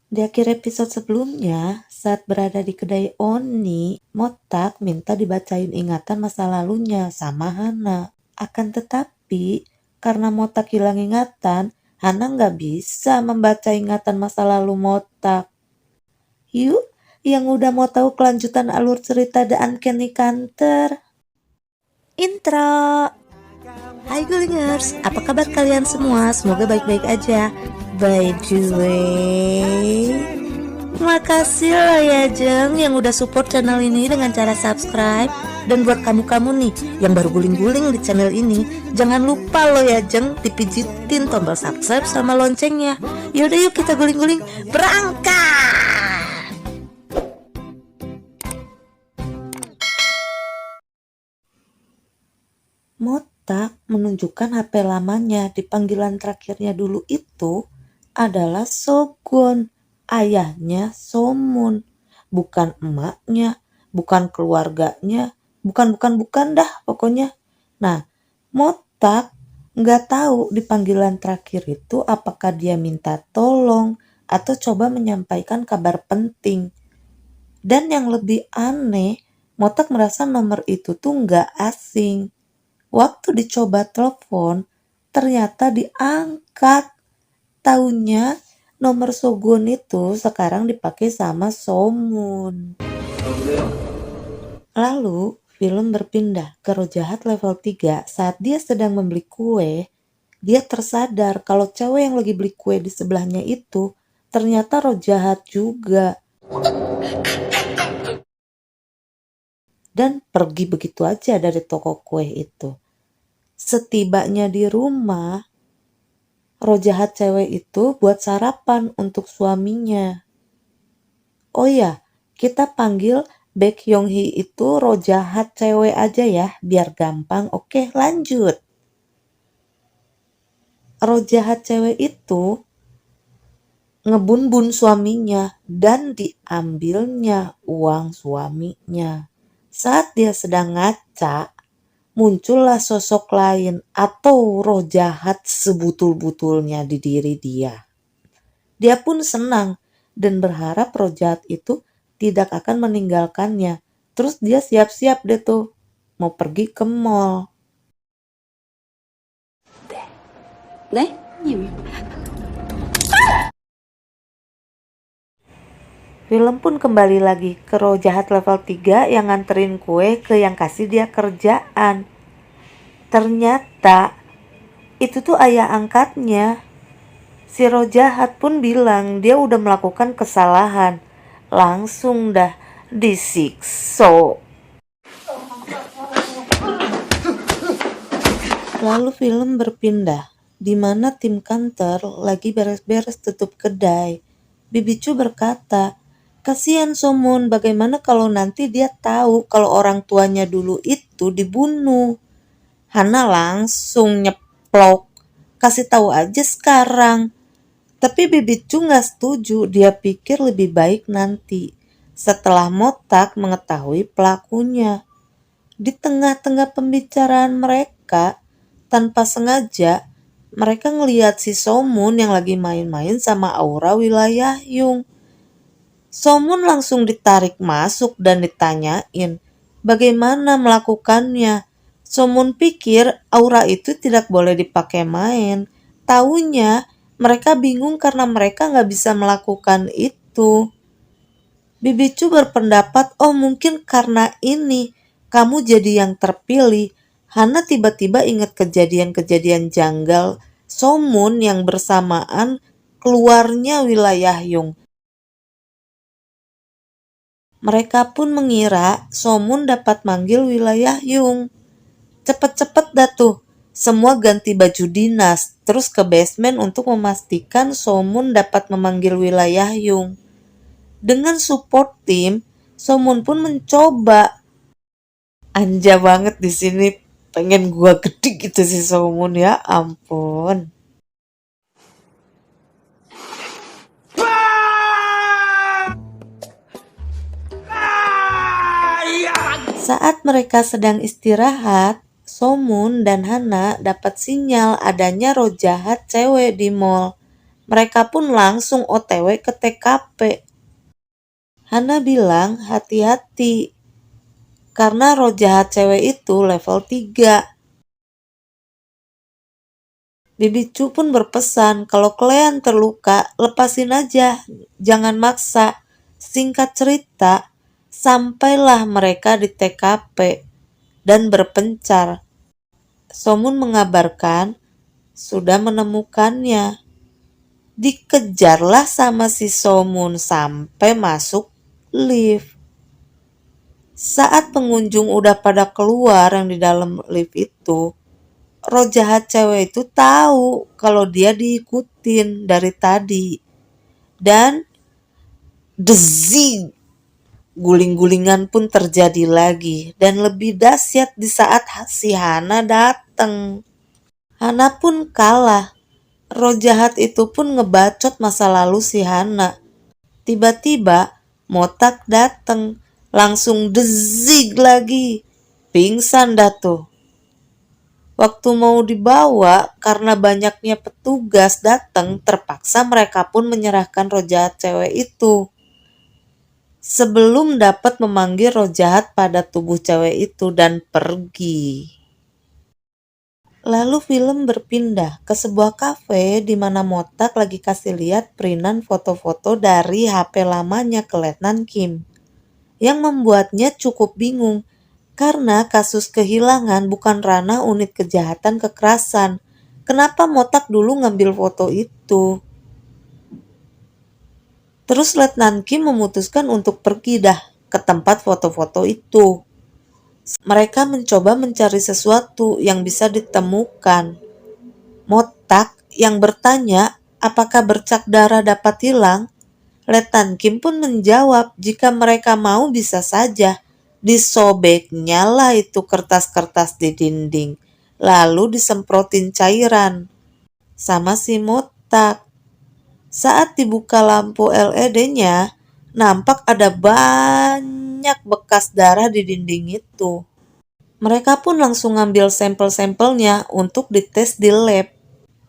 Di akhir episode sebelumnya, saat berada di kedai Oni, Motak minta dibacain ingatan masa lalunya sama Hana. Akan tetapi, karena Motak hilang ingatan, Hana nggak bisa membaca ingatan masa lalu Motak. Yuk, yang udah mau tahu kelanjutan alur cerita The Uncanny Counter? Intro! Hai Gulingers, apa kabar kalian semua? Semoga baik-baik aja. By the way, makasih loh ya Jeng yang udah support channel ini dengan cara subscribe. Dan buat kamu-kamu nih yang baru guling-guling di channel ini, jangan lupa loh ya Jeng dipijitin tombol subscribe sama loncengnya. Yaudah yuk kita guling-guling, berangkat! Motak menunjukkan HP lamanya di panggilan terakhirnya dulu itu adalah Sogon, ayahnya Somun, bukan emaknya, bukan keluarganya, bukan dah pokoknya. Nah, Motak nggak tahu di panggilan terakhir itu apakah dia minta tolong atau coba menyampaikan kabar penting. Dan yang lebih aneh, Motak merasa nomor itu tuh nggak asing. Waktu dicoba telepon, ternyata diangkat. Taunya nomor Sogun itu sekarang dipakai sama Somun. Lalu film berpindah ke Roh Jahat level 3 saat dia sedang membeli kue. Dia tersadar kalau cewek yang lagi beli kue di sebelahnya itu ternyata roh jahat juga. Dan pergi begitu aja dari toko kue itu. Setibanya di rumah, roh jahat cewek itu buat sarapan untuk suaminya. Oh ya, kita panggil Baekhyunhee itu roh jahat cewek aja ya, biar gampang. Oke, lanjut. Roh jahat cewek itu ngebunbun suaminya dan diambilnya uang suaminya. Saat dia sedang ngaca, muncullah sosok lain atau roh jahat sebutul-butulnya di diri dia. Dia pun senang dan berharap roh jahat itu tidak akan meninggalkannya. Terus dia siap-siap deh tuh mau pergi ke mall. 네? Film pun kembali lagi ke roh jahat level 3 yang nganterin kue ke yang kasih dia kerjaan. Ternyata itu tuh ayah angkatnya. Si roh jahat pun bilang dia udah melakukan kesalahan. Langsung dah disiksa. Lalu film berpindah, di mana tim kantor lagi beres-beres tutup kedai. Bibi Chu berkata, kasihan Somun, bagaimana kalau nanti dia tahu kalau orang tuanya dulu itu dibunuh. Hana langsung nyeplok, kasih tahu aja sekarang. Tapi Bibi Chu nggak setuju, dia pikir lebih baik nanti, setelah Motak mengetahui pelakunya. Di tengah-tengah pembicaraan mereka, tanpa sengaja, mereka ngelihat si Somun yang lagi main-main sama Aura Wilayah Yung. Somun langsung ditarik masuk dan ditanyain bagaimana melakukannya. Somun pikir Aura itu tidak boleh dipakai main. Taunya mereka bingung karena mereka nggak bisa melakukan itu. Bibi Chu berpendapat, oh mungkin karena ini kamu jadi yang terpilih. Hana tiba-tiba ingat kejadian-kejadian janggal Somun yang bersamaan keluarnya Wilayah Yung. Mereka pun mengira Somun dapat manggil Wilayah Yung. Cepet-cepet dah tuh, semua ganti baju dinas, terus ke basement untuk memastikan Somun dapat memanggil Wilayah Yung. Dengan support tim, Somun pun mencoba. Anja banget di sini, pengen gua gede gitu si Somun, ya ampun. Saat mereka sedang istirahat, Somun dan Hana dapat sinyal adanya roh jahat cewek di mall. Mereka pun langsung OTW ke TKP. Hana bilang hati-hati, karena roh jahat cewek itu level 3. Bibi Cu pun berpesan, kalau kalian terluka, lepasin aja, jangan maksa. Singkat cerita, sampailah mereka di TKP dan berpencar. Somun mengabarkan sudah menemukannya. Dikejarlah sama si Somun sampai masuk lift. Saat pengunjung udah pada keluar yang di dalam lift itu, roh jahat cewek itu tahu kalau dia diikutin dari tadi. Dan dezing, guling-gulingan pun terjadi lagi. Dan lebih dahsyat di saat si Hana datang. Hana pun kalah. Roh jahat itu pun ngebacot masa lalu si Hana. Tiba-tiba Motak datang, langsung dezig lagi. Pingsan dah tuh. Waktu mau dibawa, karena banyaknya petugas datang, terpaksa mereka pun menyerahkan roh jahat cewek itu. Sebelum dapat memanggil roh jahat pada tubuh cewek itu dan pergi. Lalu film berpindah ke sebuah kafe di mana Motak lagi kasih lihat printan foto-foto dari HP lamanya ke Letnan Kim. Yang membuatnya cukup bingung. Karena kasus kehilangan bukan ranah unit kejahatan kekerasan. Kenapa Motak dulu ngambil foto itu? Terus Letnan Kim memutuskan untuk pergi dah ke tempat foto-foto itu. Mereka mencoba mencari sesuatu yang bisa ditemukan. Motak yang bertanya apakah bercak darah dapat hilang. Letnan Kim pun menjawab jika mereka mau bisa saja. Disobeknya lah itu kertas-kertas di dinding, lalu disemprotin cairan sama si Motak. Saat dibuka lampu LED-nya, nampak ada banyak bekas darah di dinding itu. Mereka pun langsung ngambil sampel-sampelnya untuk dites di lab.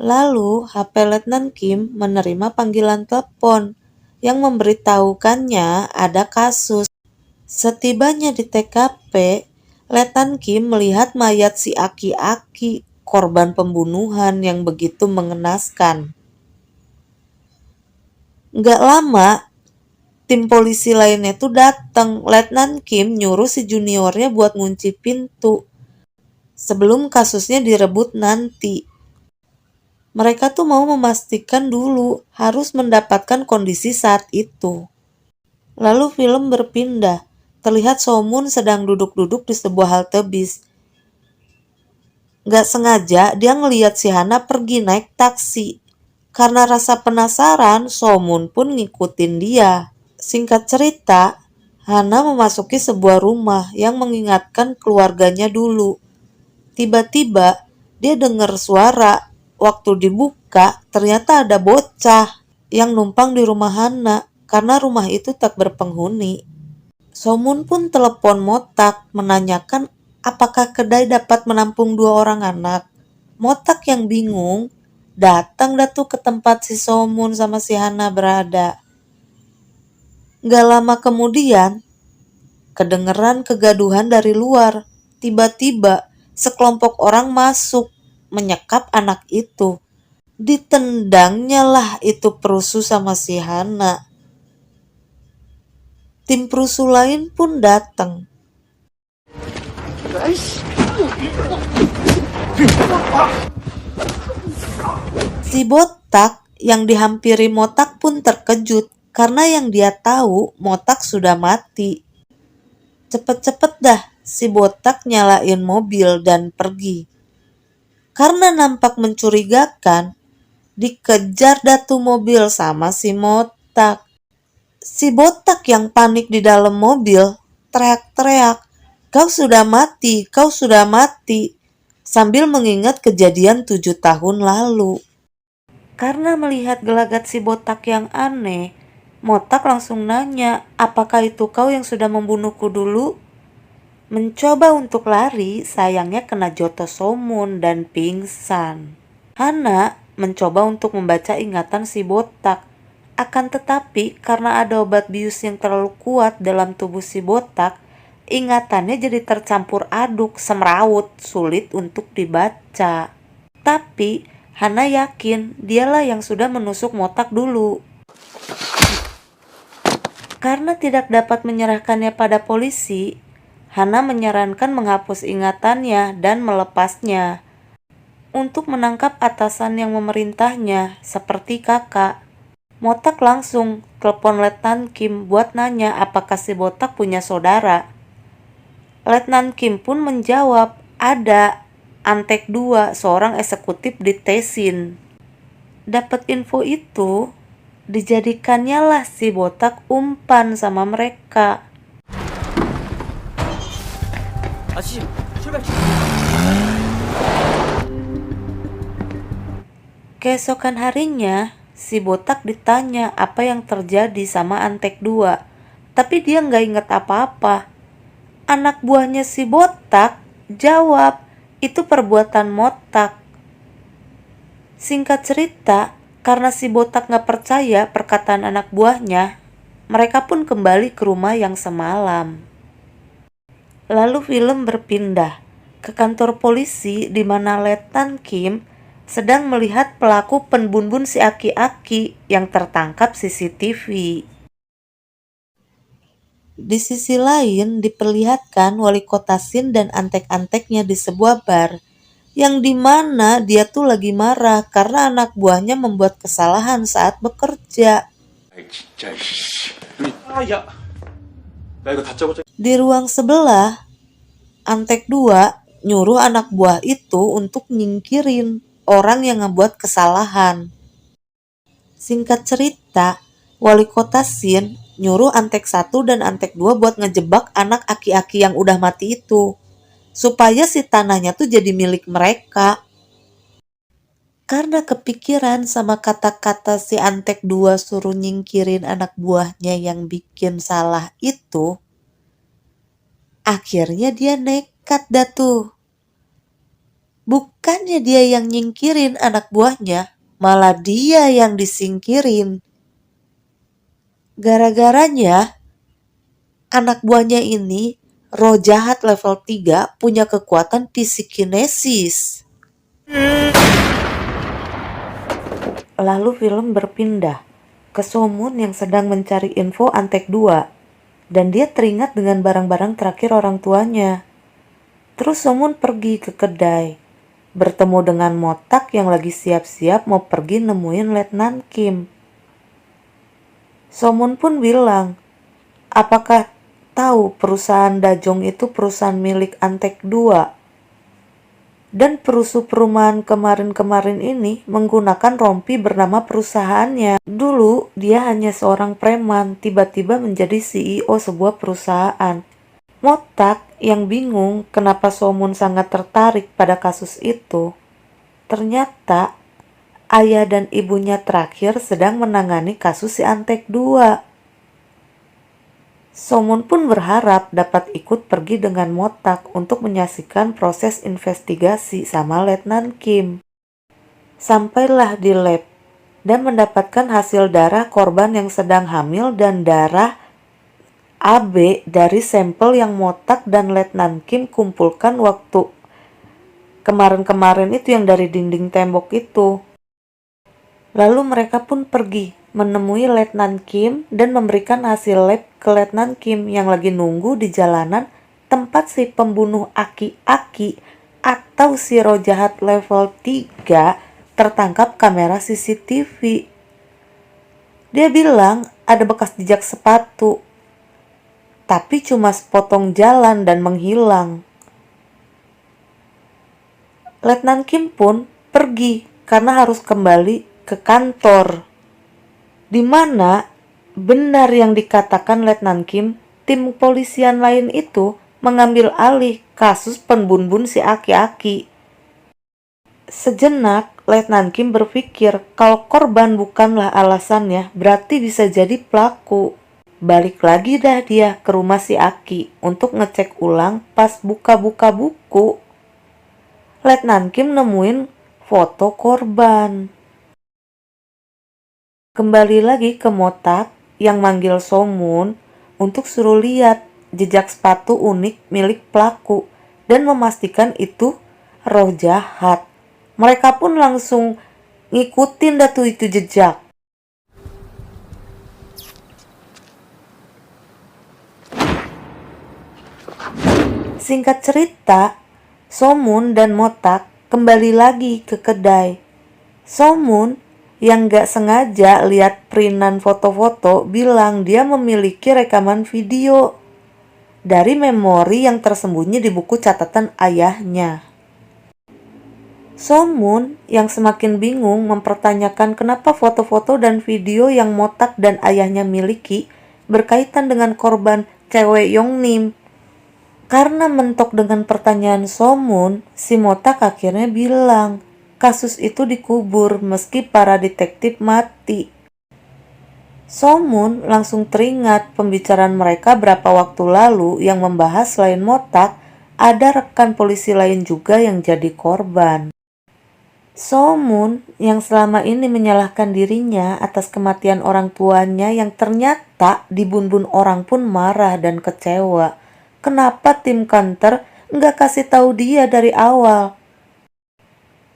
Lalu HP Letnan Kim menerima panggilan telepon yang memberitahukannya ada kasus. Setibanya di TKP, Letnan Kim melihat mayat si Aki-Aki, korban pembunuhan yang begitu mengenaskan. Nggak lama, tim polisi lainnya tuh datang. Letnan Kim nyuruh si juniornya buat ngunci pintu sebelum kasusnya direbut nanti. Mereka tuh mau memastikan dulu harus mendapatkan kondisi saat itu. Lalu film berpindah. Terlihat Somun sedang duduk-duduk di sebuah halte bis. Gak sengaja dia ngeliat si Hana pergi naik taksi. Karena rasa penasaran, Somun pun ngikutin dia. Singkat cerita, Hana memasuki sebuah rumah yang mengingatkan keluarganya dulu. Tiba-tiba dia dengar suara. Waktu dibuka, ternyata ada bocah yang numpang di rumah Hana karena rumah itu tak berpenghuni. Somun pun telepon Motak menanyakan apakah kedai dapat menampung 2 orang anak. Motak yang bingung datang dah tuh ke tempat si Somun sama si Hana berada. Gak lama kemudian kedengeran kegaduhan dari luar. Tiba-tiba sekelompok orang masuk menyekap anak itu. Ditendangnya lah itu perusuh sama si Hana. Tim perusuh lain pun datang. Si botak yang dihampiri Motak pun terkejut karena yang dia tahu Motak sudah mati. Cepet-cepet dah si botak nyalain mobil dan pergi. Karena nampak mencurigakan, dikejar dah tuh mobil sama si Motak. Si botak yang panik di dalam mobil teriak-teriak, "Kau sudah mati, kau sudah mati," sambil mengingat kejadian 7 tahun lalu. Karena melihat gelagat si botak yang aneh, Motak langsung nanya, "Apakah itu kau yang sudah membunuhku dulu?" Mencoba untuk lari, sayangnya kena jotos Somun dan pingsan. Hana mencoba untuk membaca ingatan si botak. Akan tetapi, karena ada obat bius yang terlalu kuat dalam tubuh si botak, ingatannya jadi tercampur aduk, semrawut, sulit untuk dibaca. Tapi, Hana yakin dialah yang sudah menusuk Motak dulu. Karena tidak dapat menyerahkannya pada polisi, Hana menyarankan menghapus ingatannya dan melepasnya untuk menangkap atasan yang memerintahnya, seperti kakak. Motak langsung telepon Letnan Kim buat nanya apakah si botak punya saudara. Letnan Kim pun menjawab, ada Antek 2, seorang eksekutif di Tesin. Dapat info itu, dijadikannya lah si botak umpan sama mereka. Keesokan harinya, si botak ditanya apa yang terjadi sama Antek 2, tapi dia nggak inget apa-apa. Anak buahnya si botak jawab, itu perbuatan Motak. Singkat cerita, karena si botak nggak percaya perkataan anak buahnya, mereka pun kembali ke rumah yang semalam. Lalu film berpindah ke kantor polisi di mana Letnan Kim sedang melihat pelaku penbunbun si aki-aki yang tertangkap CCTV. Di sisi lain diperlihatkan wali kota Sin dan antek-anteknya di sebuah bar, yang dimana dia tuh lagi marah karena anak buahnya membuat kesalahan saat bekerja. Di ruang sebelah, Antek 2 nyuruh anak buah itu untuk nyingkirin orang yang ngebuat kesalahan. Singkat cerita, wali kota Sin nyuruh Antek 1 dan Antek 2 buat ngejebak anak aki-aki yang udah mati itu, supaya si tanahnya tuh jadi milik mereka. Karena kepikiran sama kata-kata si Antek 2 suruh nyingkirin anak buahnya yang bikin salah itu, akhirnya dia nekat dah tuh. Bukannya dia yang nyingkirin anak buahnya, malah dia yang disingkirin. Gara-garanya, anak buahnya ini, roh jahat level 3, punya kekuatan psikinesis. Lalu film berpindah ke Somun yang sedang mencari info Antek 2, dan dia teringat dengan barang-barang terakhir orang tuanya. Terus Somun pergi ke kedai, bertemu dengan Motak yang lagi siap-siap mau pergi nemuin Letnan Kim. Somun pun bilang, apakah tahu perusahaan Dajong itu perusahaan milik Antek 2? Dan perusuh perumahan kemarin-kemarin ini menggunakan rompi bernama perusahaannya. Dulu dia hanya seorang preman, tiba-tiba menjadi CEO sebuah perusahaan. Motak yang bingung kenapa Somun sangat tertarik pada kasus itu, ternyata ayah dan ibunya terakhir sedang menangani kasus si Antek 2. Somun pun berharap dapat ikut pergi dengan Motak untuk menyaksikan proses investigasi sama Letnan Kim. Sampailah di lab dan mendapatkan hasil darah korban yang sedang hamil dan darah AB dari sampel yang Motak dan Letnan Kim kumpulkan waktu kemarin-kemarin itu yang dari dinding tembok itu. Lalu mereka pun pergi menemui Letnan Kim dan memberikan hasil lab ke Letnan Kim yang lagi nunggu di jalanan tempat si pembunuh aki-aki atau si roh jahat level 3 tertangkap kamera CCTV. Dia bilang ada bekas jejak sepatu, tapi cuma sepotong jalan dan menghilang. Letnan Kim pun pergi karena harus kembali ke kantor, di mana benar yang dikatakan Letnan Kim, tim polisian lain itu mengambil alih kasus penbunbun si aki-aki. Sejenak, Letnan Kim berpikir kalau korban bukanlah alasannya, berarti bisa jadi pelaku. Balik lagi dah dia ke rumah si Aki untuk ngecek ulang. Pas buka-buka buku, Letnan Kim nemuin foto korban. Kembali lagi ke Motak yang manggil Somun untuk suruh lihat jejak sepatu unik milik pelaku dan memastikan itu roh jahat. Mereka pun langsung ngikutin itu jejak. Singkat cerita, Somun dan Motak kembali lagi ke kedai. Somun yang gak sengaja lihat printan foto-foto bilang dia memiliki rekaman video dari memori yang tersembunyi di buku catatan ayahnya. Somun yang semakin bingung mempertanyakan kenapa foto-foto dan video yang Motak dan ayahnya miliki berkaitan dengan korban cewek Yongnim. Karena mentok dengan pertanyaan Somun, si Motak akhirnya bilang, kasus itu dikubur meski para detektif mati. Somun langsung teringat pembicaraan mereka berapa waktu lalu yang membahas selain Motak, ada rekan polisi lain juga yang jadi korban. Somun yang selama ini menyalahkan dirinya atas kematian orang tuanya yang ternyata dibun-bun orang pun marah dan kecewa. Kenapa tim kantor nggak kasih tahu dia dari awal?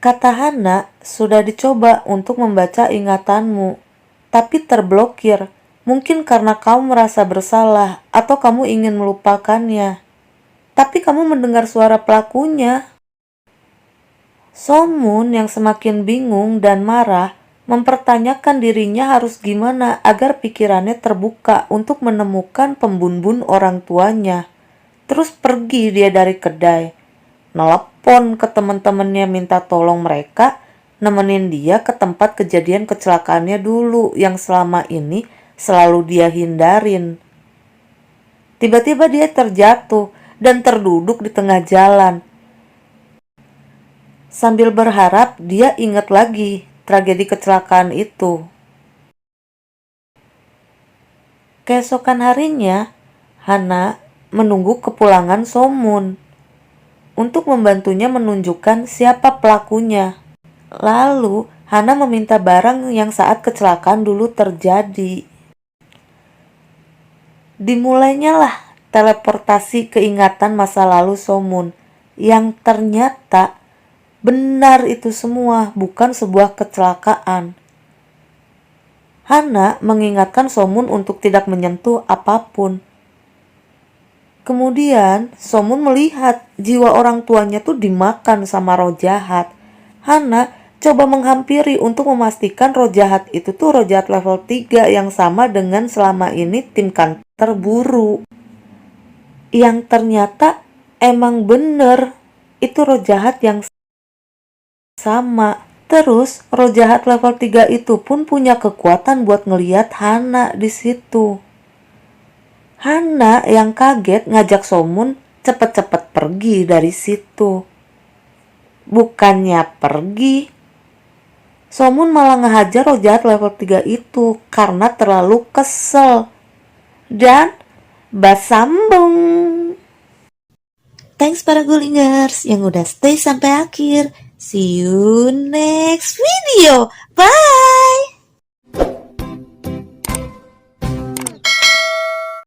Kata Hana, sudah dicoba untuk membaca ingatanmu, tapi terblokir. Mungkin karena kamu merasa bersalah atau kamu ingin melupakannya. Tapi kamu mendengar suara pelakunya. Somun yang semakin bingung dan marah mempertanyakan dirinya harus gimana agar pikirannya terbuka untuk menemukan pembunuh orang tuanya. Terus pergi dia dari kedai, nelpon ke teman-temannya minta tolong mereka nemenin dia ke tempat kejadian kecelakaannya dulu yang selama ini selalu dia hindarin. Tiba-tiba dia terjatuh dan terduduk di tengah jalan. Sambil berharap dia ingat lagi tragedi kecelakaan itu. Keesokan harinya, Hana menunggu kepulangan Somun untuk membantunya menunjukkan siapa pelakunya. Lalu, Hana meminta barang yang saat kecelakaan dulu terjadi. Dimulainya lah teleportasi keingatan masa lalu Somun, yang ternyata benar itu semua bukan sebuah kecelakaan. Hana mengingatkan Somun untuk tidak menyentuh apapun. Kemudian, Somun melihat jiwa orang tuanya tuh dimakan sama roh jahat. Hana coba menghampiri untuk memastikan roh jahat itu tuh roh jahat level 3 yang sama dengan selama ini tim kantor buru. Yang ternyata emang bener, itu roh jahat yang sama. Terus, roh jahat level 3 itu pun punya kekuatan buat ngeliat Hana di situ. Hana yang kaget ngajak Somun cepet-cepet pergi dari situ. Bukannya pergi, Somun malah ngehajar roh jahat level 3 itu karena terlalu kesel. Dan bas sambung. Thanks para Gulingers yang udah stay sampai akhir. See you next video. Bye!